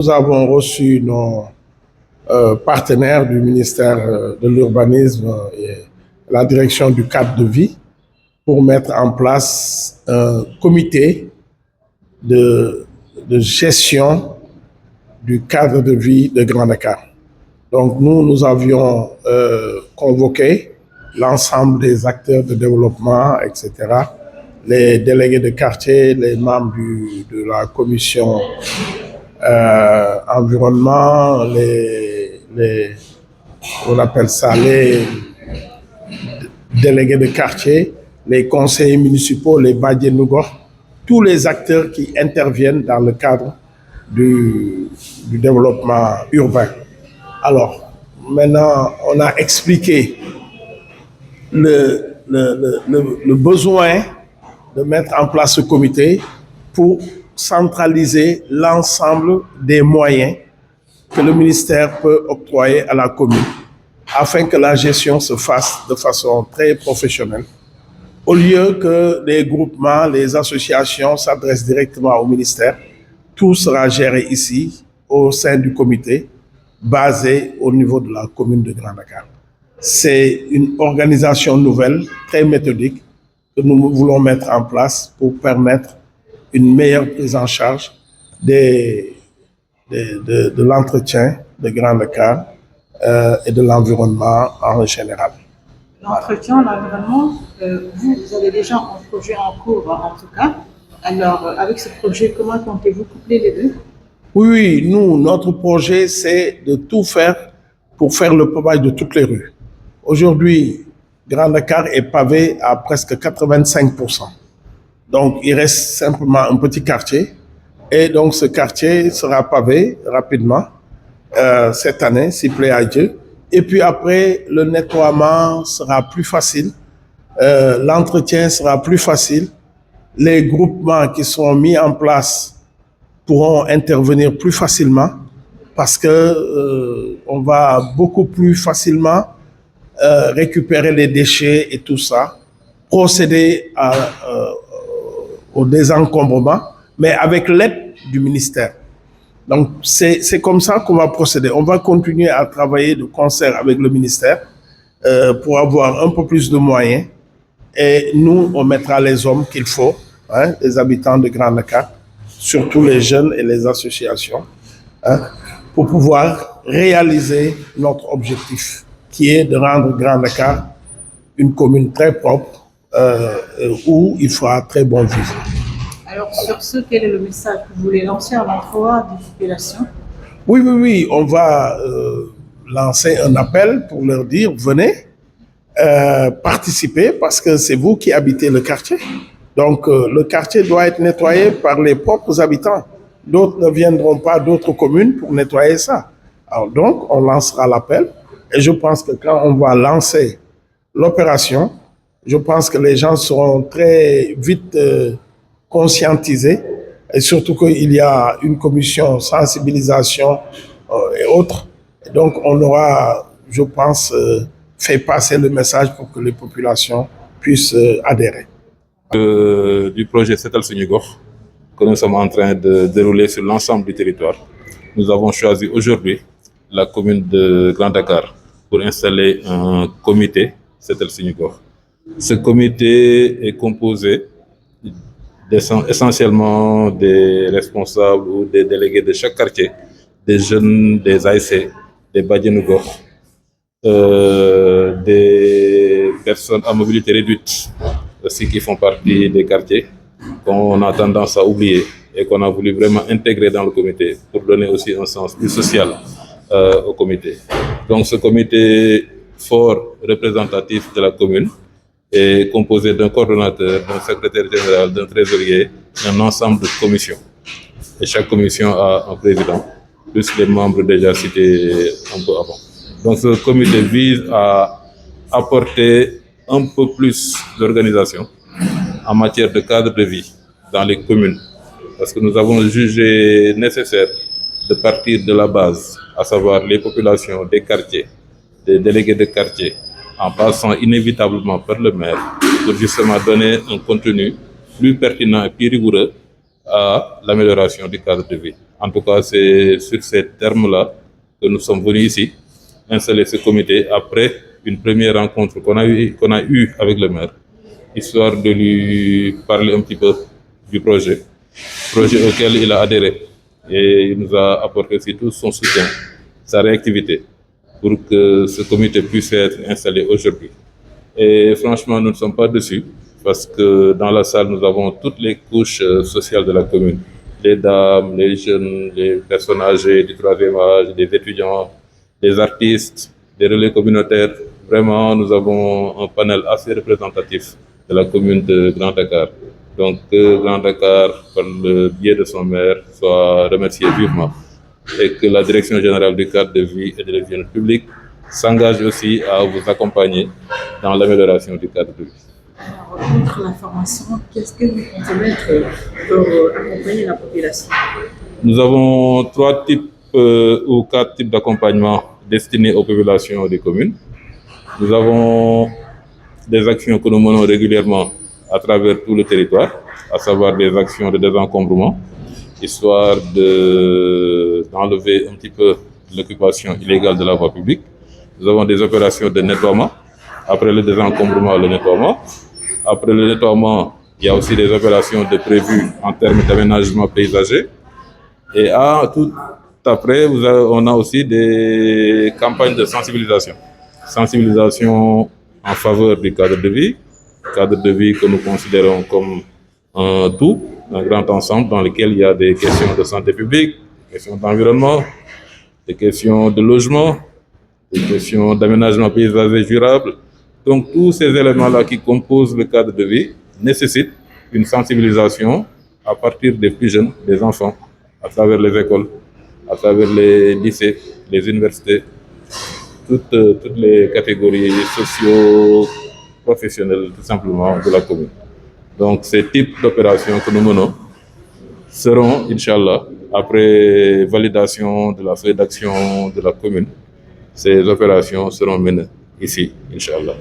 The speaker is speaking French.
Nous avons reçu nos partenaires du ministère de l'Urbanisme et la direction du cadre de vie pour mettre en place un comité de gestion du cadre de vie de Grand Dakar. Donc nous avions convoqué l'ensemble des acteurs de développement, etc., les délégués de quartier, les membres de la commission environnement, on appelle ça les délégués de quartier, les conseillers municipaux, les Badjenougo, tous les acteurs qui interviennent dans le cadre du développement urbain. Alors, maintenant, on a expliqué le besoin de mettre en place ce comité pour centraliser l'ensemble des moyens que le ministère peut octroyer à la commune afin que la gestion se fasse de façon très professionnelle. Au lieu que les groupements, les associations s'adressent directement au ministère, tout sera géré ici au sein du comité basé au niveau de la commune de Grand Dakar. C'est une organisation nouvelle, très méthodique, que nous voulons mettre en place pour permettre une meilleure prise en charge de l'entretien de Grand Dakar et de l'environnement en général. L'entretien, l'environnement, vous avez déjà un projet en cours en tout cas. Alors, avec ce projet, comment comptez-vous coupler les deux? Oui, notre projet, c'est de tout faire pour faire le pavage de toutes les rues. Aujourd'hui, Grand Dakar est pavé à presque 85%. Donc, il reste simplement un petit quartier. Et donc, ce quartier sera pavé rapidement cette année, s'il plaît à Dieu. Et puis après, le nettoiement sera plus facile. L'entretien sera plus facile. Les groupements qui seront mis en place pourront intervenir plus facilement parce que on va beaucoup plus facilement récupérer les déchets et tout ça, procéder au désencombrement, mais avec l'aide du ministère. Donc, c'est comme ça qu'on va procéder. On va continuer à travailler de concert avec le ministère pour avoir un peu plus de moyens. Et nous, on mettra les hommes qu'il faut, les habitants de Grand Dakar, surtout les jeunes et les associations, pour pouvoir réaliser notre objectif, qui est de rendre Grand Dakar une commune très propre, où il fera très bon vivre. Alors, sur ce, quel est le message que vous voulez lancer à l'endroit des populations? Oui, on va lancer un appel pour leur dire, venez participer parce que c'est vous qui habitez le quartier. Donc, le quartier doit être nettoyé par les propres habitants. D'autres ne viendront pas d'autres communes pour nettoyer ça. Alors donc, on lancera l'appel et je pense que quand on va lancer l'opération, je pense que les gens seront très vite conscientisés et surtout qu'il y a une commission sensibilisation et autres. Et donc, on aura, je pense, fait passer le message pour que les populations puissent adhérer. Du projet Setal Suñu Gox que nous sommes en train de dérouler sur l'ensemble du territoire. Nous avons choisi aujourd'hui la commune de Grand Dakar pour installer un comité Setal Suñu Gox. Ce comité est composé essentiellement des responsables ou des délégués de chaque quartier, des jeunes, des ASC, des Badjenougo, des personnes à mobilité réduite aussi qui font partie des quartiers qu'on a tendance à oublier et qu'on a voulu vraiment intégrer dans le comité pour donner aussi un sens plus social au comité. Donc ce comité fort représentatif de la commune est composé d'un coordonnateur, d'un secrétaire général, d'un trésorier, d'un ensemble de commissions. Et chaque commission a un président, plus les membres déjà cités un peu avant. Donc ce comité vise à apporter un peu plus d'organisation en matière de cadre de vie dans les communes. Parce que nous avons jugé nécessaire de partir de la base, à savoir les populations des quartiers, des délégués de quartier, en passant inévitablement par le maire, pour justement donner un contenu plus pertinent et plus rigoureux à l'amélioration du cadre de vie. En tout cas, c'est sur ces termes-là que nous sommes venus ici, installer ce comité après une première rencontre qu'on a eue avec le maire, histoire de lui parler un petit peu du projet auquel il a adhéré. Et il nous a apporté aussi tout son soutien, sa réactivité, pour que ce comité puisse être installé aujourd'hui. Et franchement, nous ne sommes pas dessus, parce que dans la salle, nous avons toutes les couches sociales de la commune. Les dames, les jeunes, les personnes âgées du troisième âge, les étudiants, les artistes, les relais communautaires. Vraiment, nous avons un panel assez représentatif de la commune de Grand Dakar. Donc, que Grand Dakar, par le biais de son maire, soit remercié vivement et que la Direction générale du cadre de vie et de l'hygiène publique s'engage aussi à vous accompagner dans l'amélioration du cadre de vie. Alors, outre la formation, qu'est-ce que vous comptez mettre pour accompagner la population? Nous avons 3 types ou 4 types d'accompagnement destinés aux populations des communes. Nous avons des actions que nous menons régulièrement à travers tout le territoire, à savoir des actions de désencombrement, histoire d'enlever un petit peu l'occupation illégale de la voie publique. Nous avons des opérations de nettoiement. Après le désencombrement, le nettoiement. Après le nettoiement, il y a aussi des opérations prévues en termes d'aménagement paysager. Et tout après, on a aussi des campagnes de sensibilisation. Sensibilisation en faveur du cadre de vie que nous considérons comme un tout, un grand ensemble dans lequel il y a des questions de santé publique, des questions d'environnement, des questions de logement, des questions d'aménagement paysager durable. Donc tous ces éléments-là qui composent le cadre de vie nécessitent une sensibilisation à partir des plus jeunes, des enfants, à travers les écoles, à travers les lycées, les universités, toutes les catégories socio-professionnelles tout simplement de la commune. Donc ces types d'opérations que nous menons seront, Inch'Allah, après validation de la feuille d'action de la commune, ces opérations seront menées ici, Inch'Allah.